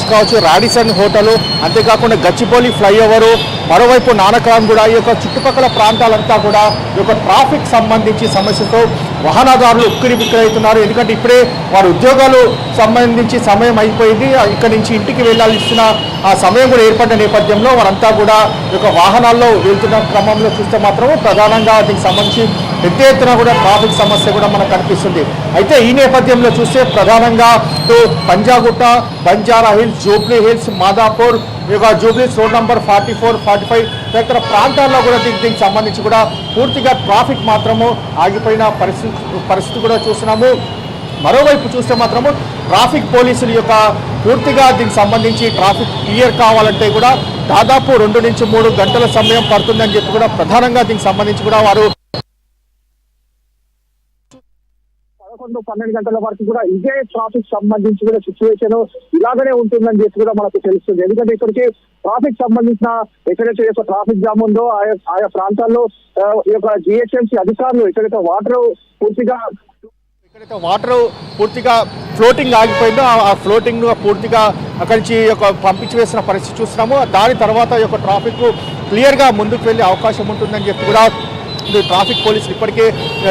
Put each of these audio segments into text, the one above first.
Hotels కావచ్చు, Radisson hotel, అంతేకాకుండా Gachibowli flyover, మరోవైపు నానక్రామ్ కూడా ఈ యొక్క చుట్టుపక్కల ప్రాంతాలంతా కూడా ఈ యొక్క ట్రాఫిక్ సంబంధించి సమస్యతో వాహనదారులు ఉక్కిరి బిక్కిరవుతున్నారు. ఎందుకంటే ఇప్పుడే వారి ఉద్యోగాలు సంబంధించి సమయం అయిపోయింది, ఇక్కడి నుంచి ఇంటికి వెళ్ళాల్సిన ఆ సమయం కూడా ఏర్పడిన నేపథ్యంలో వారంతా కూడా ఈ యొక్క వాహనాల్లో వెళ్తున్న క్రమంలో చూస్తే మాత్రం ప్రధానంగా దీనికి సంబంధించి పెద్ద ఎత్తున కూడా ట్రాఫిక్ సమస్య కూడా మనకు కనిపిస్తుంది. అయితే ఈ నేపథ్యంలో చూస్తే ప్రధానంగా Panjagutta, Banjara Hills, Jubilee Hills, Madhapur, Jubilee road number 44, 45 తదితర ప్రాంతాల్లో కూడా దీనికి సంబంధించి కూడా పూర్తిగా ట్రాఫిక్ మాత్రము ఆగిపోయిన పరిస్థితి కూడా చూస్తున్నాము. మరోవైపు చూస్తే మాత్రము ట్రాఫిక్ పోలీసుల యొక్క పూర్తిగా దీనికి సంబంధించి ట్రాఫిక్ క్లియర్ కావాలంటే కూడా దాదాపు 2 నుంచి 3 గంటల సమయం పడుతుందని చెప్పి కూడా ప్రధానంగా దీనికి సంబంధించి కూడా వారు 11-12 గంటల వరకు కూడా ఇదే ట్రాఫిక్ సంబంధించి కూడా సిచ్యువేషన్ ఇలాగనే ఉంటుందని చెప్పి కూడా మనకు తెలుస్తుంది. ఎందుకంటే ఇక్కడికి ట్రాఫిక్ సంబంధించిన ఎక్కడైతే యొక్క ట్రాఫిక్ జామ్ ఉందో ఆయా ప్రాంతాల్లో ఈ యొక్క జిహెచ్ఎంసీ అధికారులు ఎక్కడైతే వాటర్ పూర్తిగా ఫ్లోటింగ్ ఆగిపోయిందో ఆ ఫ్లోటింగ్ పూర్తిగా అక్కడి నుంచి పంపించి వేసిన పరిస్థితి చూస్తున్నాము. దాని తర్వాత ఈ యొక్క ట్రాఫిక్ క్లియర్గా ముందుకు వెళ్ళే అవకాశం ఉంటుందని చెప్పి కూడా ట్రాఫిక్ పోలీసులు ఇప్పటికే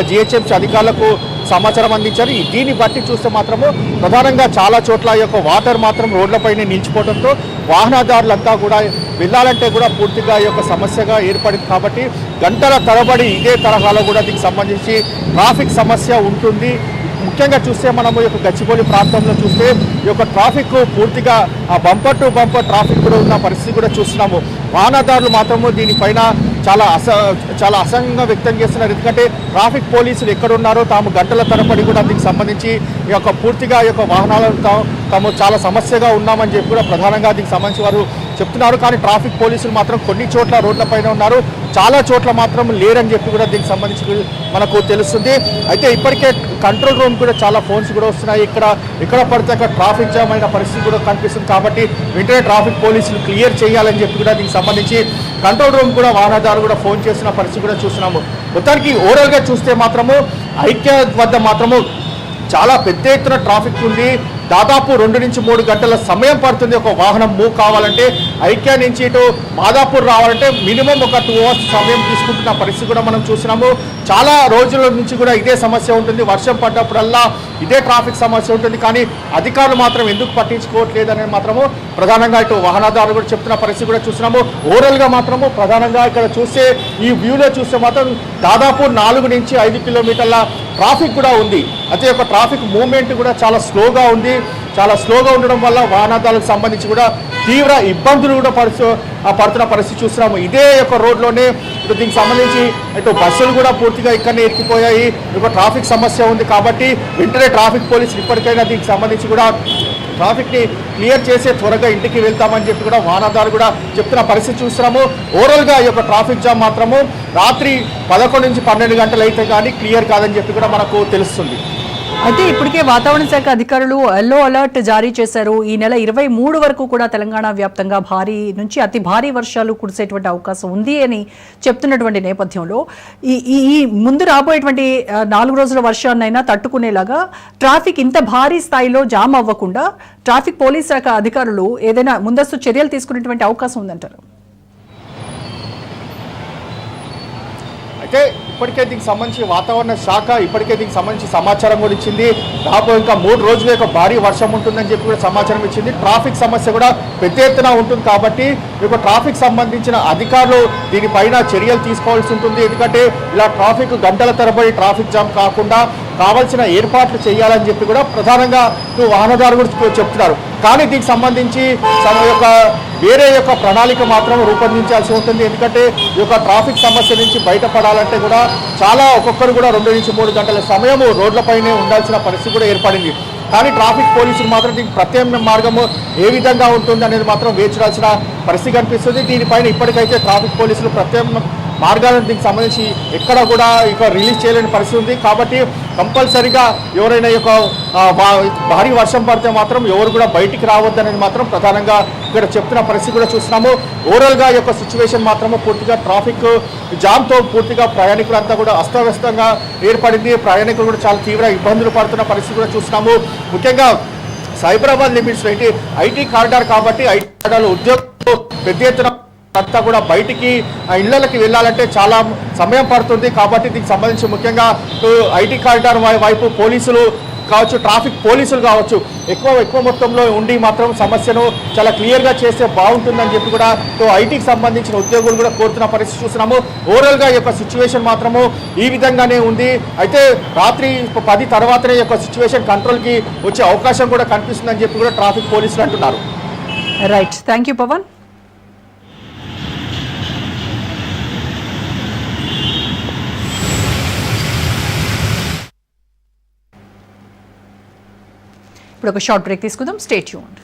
జిహెచ్ఎంసీ అధికారులకు సమాచారం అందించారు. దీన్ని బట్టి చూస్తే మాత్రము ప్రధానంగా చాలా చోట్ల ఈ యొక్క వాటర్ మాత్రం రోడ్లపైనే నిలిచిపోవడంతో వాహనదారులంతా కూడా వెళ్ళాలంటే కూడా పూర్తిగా ఈ యొక్క సమస్యగా ఏర్పడింది. కాబట్టి గంటల తరబడి ఇదే తరహాలో కూడా దీనికి సంబంధించి ట్రాఫిక్ సమస్య ఉంటుంది. ముఖ్యంగా చూస్తే మనము ఈ యొక్క గచ్చిబౌలి ప్రాంతంలో చూస్తే ఈ యొక్క ట్రాఫిక్ పూర్తిగా బంపర్ టు బంపర్ ట్రాఫిక్ కూడా ఉన్న పరిస్థితి కూడా చూస్తున్నాము. వాహనదారులు మాత్రము దీనిపైన చాలా అసహనంగా వ్యక్తం చేస్తున్నారు. ఎందుకంటే ట్రాఫిక్ పోలీసులు ఎక్కడున్నారో తాము గంటల తరబడి కూడా దీనికి సంబంధించి ఈ యొక్క పూర్తిగా ఈ యొక్క వాహనాలతో తాము చాలా సమస్యగా ఉన్నామని చెప్పి కూడా ప్రధానంగా దీనికి సంబంధించి వారు చెప్తున్నారు. కానీ ట్రాఫిక్ పోలీసులు మాత్రం కొన్ని చోట్ల రోడ్లపైన ఉన్నారు, చాలా చోట్ల మాత్రం లేరని చెప్పి కూడా దీనికి సంబంధించి మనకు తెలుస్తుంది. అయితే ఇప్పటికే కంట్రోల్ రూమ్ కూడా చాలా ఫోన్స్ కూడా వస్తున్నాయి. ఎక్కడ పడితే అక్కడ ట్రాఫిక్ జామ్ అయిన పరిస్థితి కూడా కనిపిస్తుంది. కాబట్టి వెంటనే ట్రాఫిక్ పోలీసులు క్లియర్ చేయాలని చెప్పి కూడా దీనికి సంబంధించి కంట్రోల్ రూమ్ కూడా వాహనదారులు కూడా ఫోన్ చేసిన పరిస్థితి కూడా చూస్తున్నాము. మొత్తానికి ఓవరాల్గా చూస్తే మాత్రము ఐక్య వద్ద మాత్రము చాలా పెద్ద ఎత్తున ట్రాఫిక్ ఉంది. దాదాపు 2 నుంచి 3 గంటల సమయం పడుతుంది ఒక వాహనం మూవ్ కావాలంటే. ఐక్య నుంచి ఇటు మాదాపూర్ రావాలంటే మినిమం ఒక 2 అవర్స్ సమయం తీసుకుంటున్న పరిస్థితి కూడా మనం చూసినాము. చాలా రోజుల నుంచి కూడా ఇదే సమస్య ఉంటుంది. వర్షం పడ్డప్పుడల్లా ఇదే ట్రాఫిక్ సమస్య ఉంటుంది. కానీ అధికారులు మాత్రం ఎందుకు పట్టించుకోవట్లేదు అనేది మాత్రము ప్రధానంగా ఇటు వాహనదారులు కూడా చెప్తున్న పరిస్థితి కూడా చూసినాము. ఓవరాల్గా మాత్రము ప్రధానంగా ఇక్కడ చూస్తే ఈ వ్యూలో చూస్తే మాత్రం దాదాపు 4 నుంచి 5 కిలోమీటర్ల ట్రాఫిక్ కూడా ఉంది. అయితే ఒక ట్రాఫిక్ మూవ్మెంట్ కూడా చాలా స్లోగా ఉంది. చాలా స్లోగా ఉండడం వల్ల వాహనదారులకు సంబంధించి కూడా తీవ్ర ఇబ్బందులు కూడా పడుతున్న పరిస్థితి చూస్తున్నాము. ఇదే యొక్క రోడ్లోనే ఇప్పుడు దీనికి సంబంధించి ఇటు బస్సులు కూడా పూర్తిగా ఇక్కడనే ఎక్కిపోయాయి. ఒక ట్రాఫిక్ సమస్య ఉంది. కాబట్టి వెంటనే ట్రాఫిక్ పోలీసులు ఇప్పటికైనా దీనికి సంబంధించి కూడా ట్రాఫిక్ని క్లియర్ చేసే త్వరగా ఇంటికి వెళ్తామని చెప్పి కూడా వాహనదారులు కూడా చెప్తున్న పరిస్థితి చూస్తున్నాము. ఓవరాల్గా ఈ యొక్క ట్రాఫిక్ జామ్ మాత్రము రాత్రి 11 నుంచి 12 గంటలు అయితే కానీ క్లియర్ కాదని చెప్పి కూడా మనకు తెలుస్తుంది. అయితే ఇప్పటికే వాతావరణ శాఖ అధికారులు ఎల్లో అలర్ట్ జారీ చేశారు. ఈ నెల 23 వరకు కూడా తెలంగాణ వ్యాప్తంగా భారీ నుంచి అతి భారీ వర్షాలు కురిసేటువంటి అవకాశం ఉంది అని చెప్తున్నటువంటి నేపథ్యంలో ఈ ముందు రాబోయేటువంటి 4 రోజుల వర్షాన్నైనా తట్టుకునేలాగా ట్రాఫిక్ ఇంత భారీ స్థాయిలో జామ్ అవ్వకుండా ట్రాఫిక్ పోలీస్ శాఖ అధికారులు ఏదైనా ముందస్తు చర్యలు తీసుకునేటువంటి అవకాశం ఉందంటారు? అయితే ఇప్పటికే దీనికి సంబంధించి వాతావరణ శాఖ ఇప్పటికే దీనికి సంబంధించి సమాచారం కూడా ఇచ్చింది. దాదాపు ఇంకా 3 రోజులు యొక్క భారీ వర్షం ఉంటుందని చెప్పి కూడా సమాచారం ఇచ్చింది. ట్రాఫిక్ సమస్య కూడా పెద్ద ఎత్తున ఉంటుంది. కాబట్టి మీకు ట్రాఫిక్ సంబంధించిన అధికారులు దీనిపైన చర్యలు తీసుకోవాల్సి ఉంటుంది. ఎందుకంటే ఇలా ట్రాఫిక్ గంటల తరబడి ట్రాఫిక్ జామ్ కాకుండా కావాల్సిన ఏర్పాట్లు చేయాలని చెప్పి కూడా ప్రధానంగా వాహనదారులు చెప్తున్నారు. కానీ దీనికి సంబంధించి వేరే యొక్క ప్రణాళిక మాత్రం రూపొందించాల్సి ఉంటుంది. ఎందుకంటే ఈ యొక్క ట్రాఫిక్ సమస్య నుంచి బయటపడాలంటే కూడా చాలా ఒక్కొక్కరు కూడా 2 నుంచి 3 గంటల సమయం రోడ్లపైనే ఉండాల్సిన పరిస్థితి కూడా ఏర్పడింది. కానీ ట్రాఫిక్ పోలీసులు మాత్రం దీనికి ప్రత్యామ్నాయ మార్గము ఏ విధంగా ఉంటుంది అనేది మాత్రం వేచాల్సిన పరిస్థితి కనిపిస్తుంది. దీనిపైన ఇప్పటికైతే ట్రాఫిక్ పోలీసులు ప్రత్యామ్నాయ మార్గాలను దీనికి సంబంధించి ఎక్కడ కూడా ఇక రిలీజ్ చేయలేని పరిస్థితి ఉంది. కాబట్టి కంపల్సరీగా ఎవరైనా యొక్క భారీ వర్షం పడితే మాత్రం ఎవరు కూడా బయటికి రావద్దనేది మాత్రం ప్రధానంగా ఇక్కడ చెప్తున్న పరిస్థితి కూడా చూస్తున్నాము. ఓవరాల్గా ఈ యొక్క సిచ్యువేషన్ మాత్రము పూర్తిగా ట్రాఫిక్ జామ్తో పూర్తిగా ప్రయాణికులంతా కూడా అస్తవ్యస్తంగా ఏర్పడింది. ప్రయాణికులు కూడా చాలా తీవ్ర ఇబ్బందులు పడుతున్న పరిస్థితి కూడా చూస్తున్నాము. ముఖ్యంగా సైబరాబాద్ లిమిట్స్ ఐటీ కారిడార్ కాబట్టి ఐటీ కారిడార్లో ఉద్యోగులు పెద్ద ఎత్తున అంతా కూడా బయటికి ఇళ్లకి వెళ్ళాలంటే చాలా సమయం పడుతుంది. కాబట్టి దీనికి సంబంధించి ముఖ్యంగా ఐటీ కారిడార్ వైపు పోలీసులు కావచ్చు, ట్రాఫిక్ పోలీసులు కావచ్చు, ఎక్కువ మొత్తంలో ఉండి మాత్రం సమస్యను చాలా క్లియర్గా చేస్తే బాగుంటుందని చెప్పి కూడా ఐటీకి సంబంధించిన ఉద్యోగులు కూడా కోరుతున్న పరిస్థితి చూస్తున్నాము. ఓవరాల్గా ఈ యొక్క సిచ్యువేషన్ మాత్రము ఈ విధంగానే ఉంది. అయితే రాత్రి 10 తర్వాతనే ఈ యొక్క సిచ్యువేషన్ కంట్రోల్కి వచ్చే అవకాశం కూడా కనిపిస్తుందని చెప్పి కూడా ట్రాఫిక్ పోలీసులు అంటున్నారు. Right, thank you Pavan. ఇప్పుడు ఒక షార్ట్ బ్రేక్ తీసుకుందాం. Stay tuned.